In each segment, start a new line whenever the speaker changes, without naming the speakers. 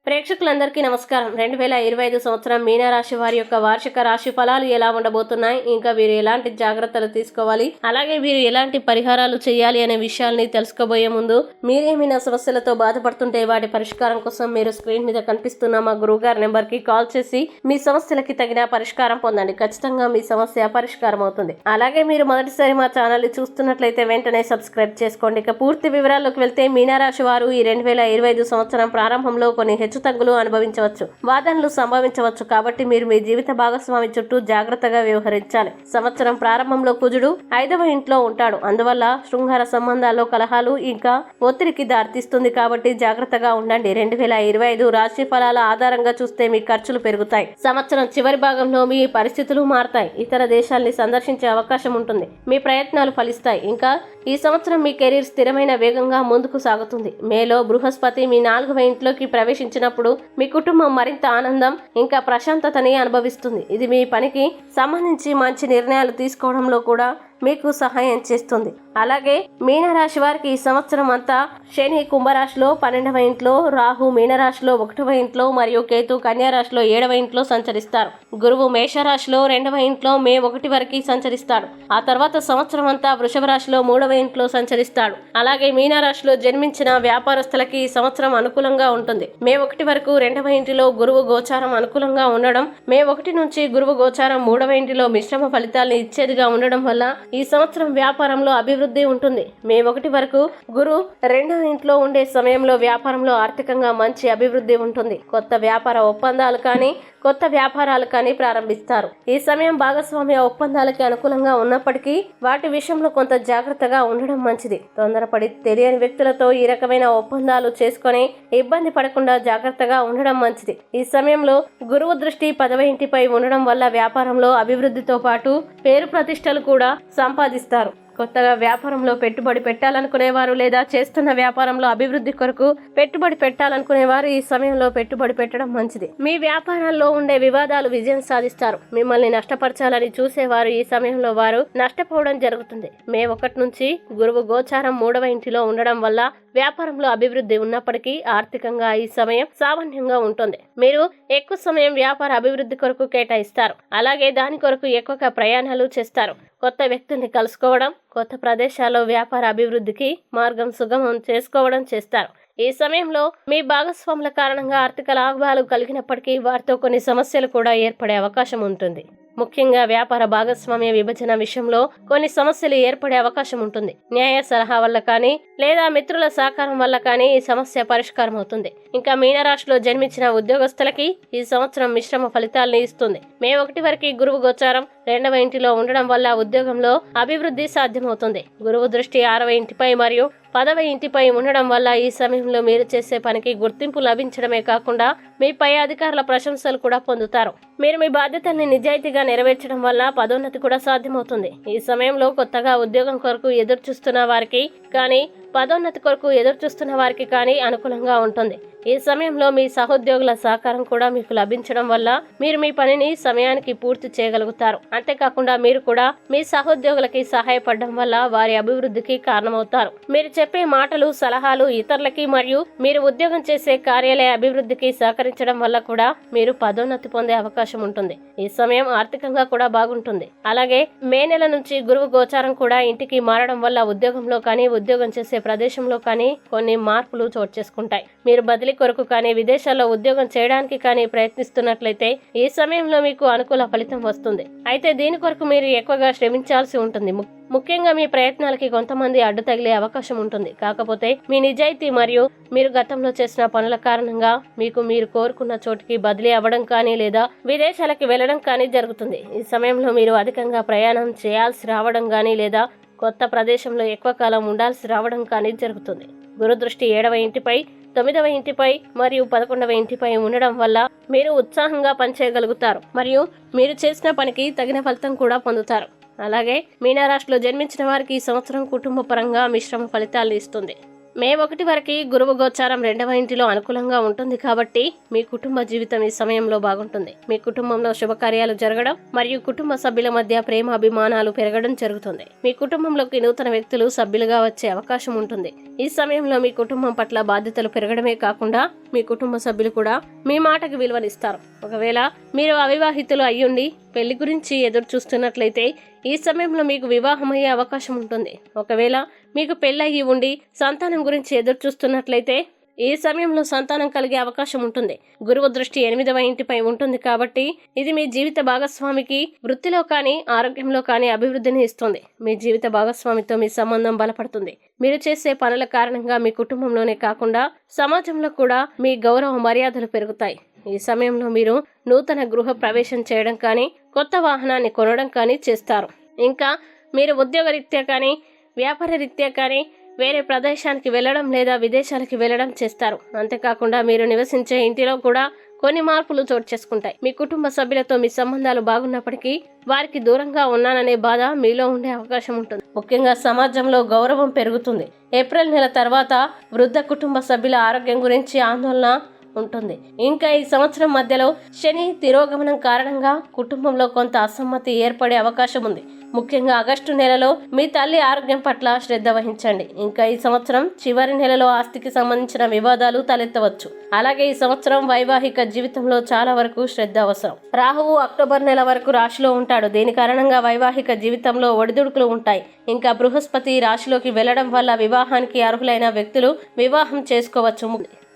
ప్రేక్షకులందరికీ నమస్కారం. 2025 సంవత్సరం మీనరాశి వారి యొక్క వార్షిక రాశి ఫలాలు ఎలా ఉండబోతున్నాయి, ఇంకా వీరు ఎలాంటి జాగ్రత్తలు తీసుకోవాలి, అలాగే వీరు ఎలాంటి పరిహారాలు చేయాలి అనే విషయాల్ని తెలుసుకోబోయే ముందు మీరేమైనా సమస్యలతో బాధపడుతుంటే వాటి పరిష్కారం కోసం మీరు స్క్రీన్ మీద కనిపిస్తున్న మా గురువుగారి నెంబర్ కి కాల్ చేసి మీ సమస్యలకి తగిన పరిష్కారం పొందండి. ఖచ్చితంగా మీ సమస్య పరిష్కారం అవుతుంది. అలాగే మీరు మొదటిసారి మా ఛానల్ ని చూస్తున్నట్లయితే వెంటనే సబ్స్క్రైబ్ చేసుకోండి. ఇక పూర్తి వివరాల్లోకి వెళ్తే మీనరాశి వారు ఈ 2025 సంవత్సరం ప్రారంభంలో కొన్ని హెచ్చుతగ్గులు అనుభవించవచ్చు, వాదనలు సంభవించవచ్చు. కాబట్టి మీరు మీ జీవిత భాగస్వామి చుట్టూ జాగ్రత్తగా వ్యవహరించాలి. సంవత్సరం ప్రారంభంలో కుజుడు 5వ ఇంట్లో ఉంటాడు. అందువల్ల శృంగార సంబంధాల్లో కలహాలు ఇంకా ఒత్తిడికి దారితీస్తుంది. కాబట్టి జాగ్రత్తగా ఉండండి. 2025 రాశి ఫలాల ఆధారంగా చూస్తే మీ ఖర్చులు పెరుగుతాయి. సంవత్సరం చివరి భాగంలో మీ పరిస్థితులు మారతాయి. ఇతర దేశాల్ని సందర్శించే అవకాశం ఉంటుంది. మీ ప్రయత్నాలు ఫలిస్తాయి. ఇంకా ఈ సంవత్సరం మీ కెరీర్ స్థిరమైన వేగంగా ముందుకు సాగుతుంది. మేలో బృహస్పతి మీ 4వ ఇంట్లోకి ప్రవేశించినప్పుడు మీ కుటుంబం మరింత ఆనందం ఇంకా ప్రశాంతతని అనుభవిస్తుంది. ఇది మీ పనికి సంబంధించి మంచి నిర్ణయాలు తీసుకోవడంలో కూడా మీకు సహాయం చేస్తుంది. అలాగే మీనరాశి వారికి ఈ సంవత్సరం అంతా శని కుంభరాశిలో 12వ ఇంట్లో, రాహు మీనరాశిలో 1వ ఇంట్లో మరియు కేతు కన్యారాశిలో 7వ ఇంట్లో సంచరిస్తారు. గురువు మేషరాశిలో 2వ ఇంట్లో మే 1 వరకు సంచరిస్తాడు. ఆ తర్వాత సంవత్సరం అంతా వృషభ రాశిలో 3వ ఇంట్లో సంచరిస్తాడు. అలాగే మీనరాశిలో జన్మించిన వ్యాపారస్తులకి ఈ సంవత్సరం అనుకూలంగా ఉంటుంది. మే 1 వరకు 2వ ఇంటిలో గురువు గోచారం అనుకూలంగా ఉండడం, మే 1 నుంచి గురువు గోచారం 3వ ఇంటిలో మిశ్రమ ఫలితాలను ఇచ్చేదిగా ఉండడం వల్ల ఈ సంవత్సరం వ్యాపారంలో అభివృద్ధి ఉంటుంది. మే 1 వరకు గురు 2వ ఇంట్లో ఉండే సమయంలో వ్యాపారంలో ఆర్థికంగా మంచి అభివృద్ధి ఉంటుంది. కొత్త వ్యాపార ఒప్పందాలు కానీ కొత్త వ్యాపారాలు కానీ ప్రారంభిస్తారు. ఈ సమయం భాగస్వామ్య ఒప్పందాలకి అనుకూలంగా ఉన్నప్పటికీ వాటి విషయంలో కొంత జాగ్రత్తగా ఉండడం మంచిది. తొందరపడి తెలియని వ్యక్తులతో ఈ రకమైన ఒప్పందాలు చేసుకొని ఇబ్బంది పడకుండా జాగ్రత్తగా ఉండడం మంచిది. ఈ సమయంలో గురువు దృష్టి 10వ ఇంటిపై ఉండడం వల్ల వ్యాపారంలో అభివృద్ధితో పాటు పేరు ప్రతిష్టలు కూడా సంపాదిస్తారు. కొత్తగా వ్యాపారంలో పెట్టుబడి పెట్టాలనుకునేవారు లేదా చేస్తున్న వ్యాపారంలో అభివృద్ధి కొరకు పెట్టుబడి పెట్టాలనుకునేవారు ఈ సమయంలో పెట్టుబడి పెట్టడం మంచిది. మీ వ్యాపారాల్లో ఉండే వివాదాలు విజయం సాధిస్తారు. మిమ్మల్ని నష్టపరచాలని చూసేవారు ఈ సమయంలో వారు నష్టపోవడం జరుగుతుంది. మే 1 నుంచి గురువు గోచారం 3వ ఇంటిలో ఉండడం వల్ల వ్యాపారంలో అభివృద్ధి ఉన్నప్పటికీ ఆర్థికంగా ఈ సమయం సామాన్యంగా ఉంటుంది. మీరు ఎక్కువ సమయం వ్యాపార అభివృద్ధి కొరకు కేటాయిస్తారు. అలాగే దాని కొరకు ఎక్కువగా ప్రయాణాలు చేస్తారు. కొత్త వ్యక్తుల్ని కలుసుకోవడం, కొత్త ప్రదేశాల్లో వ్యాపార అభివృద్ధికి మార్గం సుగమం చేసుకోవడం చేస్తారు. ఈ సమయంలో మీ భాగస్వాముల కారణంగా ఆర్థిక లాభాలు కలిగినప్పటికీ వారితో కొన్ని సమస్యలు కూడా ఏర్పడే అవకాశం ఉంటుంది. ముఖ్యంగా వ్యాపార భాగస్వామ్య విభజన విషయంలో కొన్ని సమస్యలు ఏర్పడే అవకాశం ఉంటుంది. న్యాయ సలహా వల్ల కానీ లేదా మిత్రుల సహకారం వల్ల కానీ ఈ సమస్య పరిష్కారం అవుతుంది. ఇంకా మీనరాశిలో జన్మించిన ఉద్యోగస్తులకి ఈ సంవత్సరం మిశ్రమ ఫలితాలను ఇస్తుంది. మే 1 వరకు గురువు గోచారం 2వ ఇంటిలో ఉండడం వల్ల ఉద్యోగంలో అభివృద్ధి సాధ్యమవుతుంది. గురువు దృష్టి 6వ ఇంటిపై మరియు 10వ ఇంటిపై ఉండడం వల్ల ఈ సమయంలో మీరు చేసే పనికి గుర్తింపు లభించడమే కాకుండా మీ పై అధికారుల ప్రశంసలు కూడా పొందుతారు. మీరు మీ బాధ్యతల్ని నిజాయితీగా నెరవేర్చడం వల్ల పదోన్నతి కూడా సాధ్యమవుతుంది. ఈ సమయంలో కొత్తగా ఉద్యోగం కొరకు ఎదురు చూస్తున్న వారికి కానీ పదోన్నతి కొరకు ఎదురు చూస్తున్న వారికి కానీ అనుకూలంగా ఉంటుంది. ఈ సమయంలో మీ సహోద్యోగుల సహకారం కూడా మీకు లభించడం వల్ల మీరు మీ పనిని సమయానికి పూర్తి చేయగలుగుతారు. అంతేకాకుండా మీరు కూడా మీ సహోద్యోగులకి సహాయపడడం వల్ల వారి అభివృద్ధికి కారణమవుతారు. మీరు చెప్పే మాటలు సలహాలు ఇతరులకి మరియు మీరు ఉద్యోగం చేసే కార్యాలయ అభివృద్ధికి సహకరించడం వల్ల కూడా మీరు పదోన్నతి పొందే అవకాశం ఉంటుంది. ఈ సమయం ఆర్థికంగా కూడా బాగుంటుంది. అలాగే మే నెల నుంచి గురువు గోచారం కూడా ఇంటికి మారడం వల్ల ఉద్యోగంలో కానీ ఉద్యోగం చేసే ప్రదేశంలో కానీ కొన్ని మార్పులు చోటు చేసుకుంటాయి. మీరు బదిలీ కొరకు కానీ విదేశాల్లో ఉద్యోగం చేయడానికి కానీ ప్రయత్నిస్తున్నట్లయితే ఈ సమయంలో మీకు అనుకూల ఫలితం వస్తుంది. అయితే దీని కొరకు మీరు ఎక్కువగా శ్రమించాల్సి ఉంటుంది. ముఖ్యంగా మీ ప్రయత్నాలకి కొంతమంది అడ్డు తగిలే అవకాశం ఉంటుంది. కాకపోతే మీ నిజాయితీ మరియు మీరు గతంలో చేసిన పనుల కారణంగా మీరు కోరుకున్న చోటికి బదిలీ అవ్వడం కానీ లేదా విదేశాలకి వెళ్లడం కానీ జరుగుతుంది. ఈ సమయంలో మీరు అధికంగా ప్రయాణం చేయాల్సి రావడం కానీ లేదా కొత్త ప్రదేశంలో ఎక్కువ కాలం ఉండాల్సి రావడం కానీ జరుగుతుంది. గురు దృష్టి 7వ ఇంటిపై 9వ ఇంటిపై మరియు 11వ ఇంటిపై ఉండడం వల్ల మీరు ఉత్సాహంగా పనిచేయగలుగుతారు మరియు మీరు చేసిన పనికి తగిన ఫలితం కూడా పొందుతారు. అలాగే మీనరాశిలో జన్మించిన వారికి ఈ సంవత్సరం కుటుంబ పరంగా మిశ్రమ ఫలితాలు ఇస్తుంది. మే 1 వరకు గురువు గోచారం 2వ ఇంటిలో అనుకూలంగా ఉంటుంది కాబట్టి మీ కుటుంబ జీవితం ఈ సమయంలో బాగుంటుంది. మీ కుటుంబంలో శుభకార్యాలు జరగడం మరియు కుటుంబ సభ్యుల మధ్య ప్రేమ అభిమానాలు పెరగడం జరుగుతుంది. మీ కుటుంబంలోకి నూతన వ్యక్తులు సభ్యులుగా వచ్చే అవకాశం ఉంటుంది. ఈ సమయంలో మీ కుటుంబం పట్ల బాధ్యతలు పెరగడమే కాకుండా మీ కుటుంబ సభ్యులు కూడా మీ మాటకు విలువనిస్తారు. ఒకవేళ మీరు అవివాహితులు అయ్యుండి పెళ్లి గురించి ఎదురు చూస్తున్నట్లయితే ఈ సమయంలో మీకు వివాహమయ్యే అవకాశం ఉంటుంది. ఒకవేళ మీకు పెళ్ళయి ఉండి సంతానం గురించి ఎదురు చూస్తున్నట్లయితే ఈ సమయంలో సంతానం కలిగే అవకాశం ఉంటుంది. గురువు దృష్టి 8వ ఇంటిపై ఉంటుంది కాబట్టి ఇది మీ జీవిత భాగస్వామికి వృత్తిలో కానీ ఆరోగ్యంలో కానీ అభివృద్ధిని ఇస్తుంది. మీ జీవిత భాగస్వామితో మీ సంబంధం బలపడుతుంది. మీరు చేసే పనుల కారణంగా మీ కుటుంబంలోనే కాకుండా సమాజంలో కూడా మీ గౌరవ మర్యాదలు పెరుగుతాయి. ఈ సమయంలో మీరు నూతన గృహ ప్రవేశం చేయడం కానీ కొత్త వాహనాన్ని కొనడం కానీ చేస్తారు. ఇంకా మీరు ఉద్యోగ రీత్యా కానీ వ్యాపార రీత్యా కానీ వేరే ప్రదేశానికి వెళ్ళడం లేదా విదేశాలకు వెళ్ళడం చేస్తారు. అంతేకాకుండా మీరు నివసించే ఇంటిలో కూడా కొన్ని మార్పులు చోటు చేసుకుంటాయి. మీ కుటుంబ సభ్యులతో మీ సంబంధాలు బాగున్నప్పటికీ వారికి దూరంగా ఉన్నాననే బాధ మీలో ఉండే అవకాశం ఉంటుంది. ముఖ్యంగా సమాజంలో గౌరవం పెరుగుతుంది. ఏప్రిల్ నెల తర్వాత వృద్ధ కుటుంబ సభ్యుల ఆరోగ్యం గురించి ఆందోళన ఉంటుంది. ఇంకా ఈ సంవత్సరం మధ్యలో శని తిరోగమనం కారణంగా కుటుంబంలో కొంత అసమ్మతి ఏర్పడే అవకాశం ఉంది. ముఖ్యంగా ఆగస్టు నెలలో మీ తల్లి ఆరోగ్యం పట్ల శ్రద్ధ వహించండి. ఇంకా ఈ సంవత్సరం చివరి నెలలో ఆస్తికి సంబంధించిన వివాదాలు తలెత్తవచ్చు. అలాగే ఈ సంవత్సరం వైవాహిక జీవితంలో చాలా వరకు శ్రద్ధ అవసరం. రాహువు అక్టోబర్ నెల వరకు రాశిలో ఉంటాడు. దీని కారణంగా వైవాహిక జీవితంలో ఒడిదుడుకులు ఉంటాయి. ఇంకా బృహస్పతి రాశిలోకి వెళ్లడం వల్ల వివాహానికి అర్హులైన వ్యక్తులు వివాహం చేసుకోవచ్చు.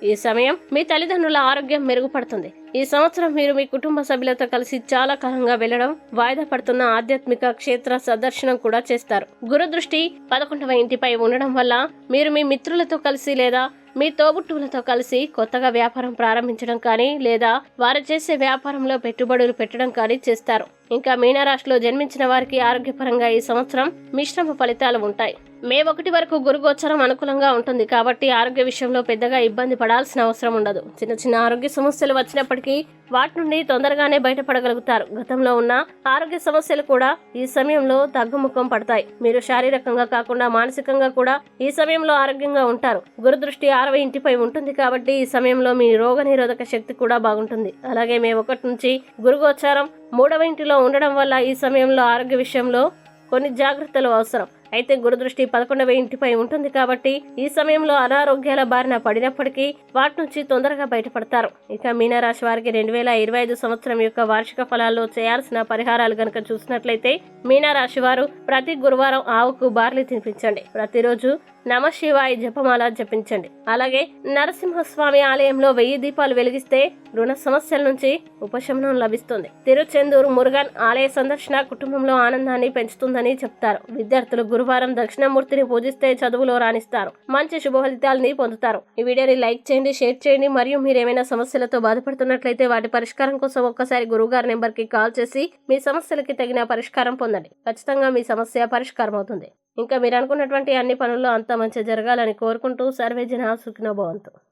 ఈ సమయం మీ తల్లిదండ్రుల ఆరోగ్యం మెరుగుపడుతుంది. ఈ సంవత్సరం మీరు మీ కుటుంబ సభ్యులతో కలిసి చాలా కాలంగా వెళ్లడం వాయిదా పడుతున్న ఆధ్యాత్మిక క్షేత్ర సందర్శనం కూడా చేస్తారు. గురు దృష్టి 11వ ఇంటిపై ఉండడం వల్ల మీరు మీ మిత్రులతో కలిసి లేదా మీ తోబుట్టువులతో కలిసి కొత్తగా వ్యాపారం ప్రారంభించడం కానీ లేదా వారు చేసే వ్యాపారంలో పెట్టుబడులు పెట్టడం కానీ చేస్తారు. ఇంకా మీనరాశిలో జన్మించిన వారికి ఆరోగ్యపరంగా ఈ సంవత్సరం మిశ్రమ ఫలితాలు ఉంటాయి. మే 1 వరకు గురు గోచరం అనుకూలంగా ఉంటుంది కాబట్టి ఆరోగ్య విషయంలో పెద్దగా ఇబ్బంది పడాల్సిన అవసరం ఉండదు. చిన్న చిన్న ఆరోగ్య సమస్యలు వచ్చినప్పటికీ వాటి నుండి తొందరగానే బయటపడగలుగుతారు. గతంలో ఉన్న ఆరోగ్య సమస్యలు కూడా ఈ సమయంలో తగ్గుముఖం పడతాయి. మీరు శారీరకంగా కాకుండా మానసికంగా కూడా ఈ సమయంలో ఆరోగ్యంగా ఉంటారు. గురు దృష్టి 6వ ఇంటిపై ఉంటుంది కాబట్టి ఈ సమయంలో మీ రోగ నిరోధక శక్తి కూడా బాగుంటుంది. అలాగే మే 1 నుంచి గురు గోచారం 3వ ఇంటిలో ఉండడం వల్ల ఈ సమయంలో ఆరోగ్య విషయంలో కొన్ని జాగ్రత్తలు అవసరం. అయితే గురుదృష్టి 11వ ఇంటిపై ఉంటుంది కాబట్టి ఈ సమయంలో అనారోగ్యాల బారిన పడినప్పటికీ వాటి నుంచి తొందరగా బయటపడతారు. ఇక మీనరాశి వారికి 2025 సంవత్సరం యొక్క వార్షిక ఫలాల్లో చేయాల్సిన పరిహారాలు గనక చూసినట్లయితే మీనరాశి వారు ప్రతి గురువారం ఆవుకు బార్లీ తినిపించండి. ప్రతిరోజు నమ శివాయ జపమాల జపించండి. అలాగే నరసింహస్వామి ఆలయంలో 1000 దీపాలు వెలిగిస్తే రుణ సమస్యల నుంచి ఉపశమనం లభిస్తుంది. తిరుచెందూరు మురుగన్ ఆలయ సందర్శన కుటుంబంలో ఆనందాన్ని పెంచుతుందని చెప్తారు. విద్యార్థులు గురువారం దక్షిణామూర్తిని పూజిస్తే చదువులో రాణిస్తారు. మంచి శుభ ఫలితాలని పొందుతారు. ఈ వీడియోని లైక్ చేయండి, షేర్ చేయండి. మరియు మీరు ఏమైనా సమస్యలతో బాధపడుతున్నట్లయితే వాటి పరిష్కారం కోసం ఒక్కసారి గురువుగారి నెంబర్ కి కాల్ చేసి మీ సమస్యలకి తగిన పరిష్కారం పొందండి. ఖచ్చితంగా మీ సమస్య పరిష్కారం అవుతుంది. ఇంకా మీరు అనుకున్నటువంటి అన్ని పనుల్లో అంతా మంచి జరగాలని కోరుకుంటూ సర్వే జన సుఖినో భవంతు.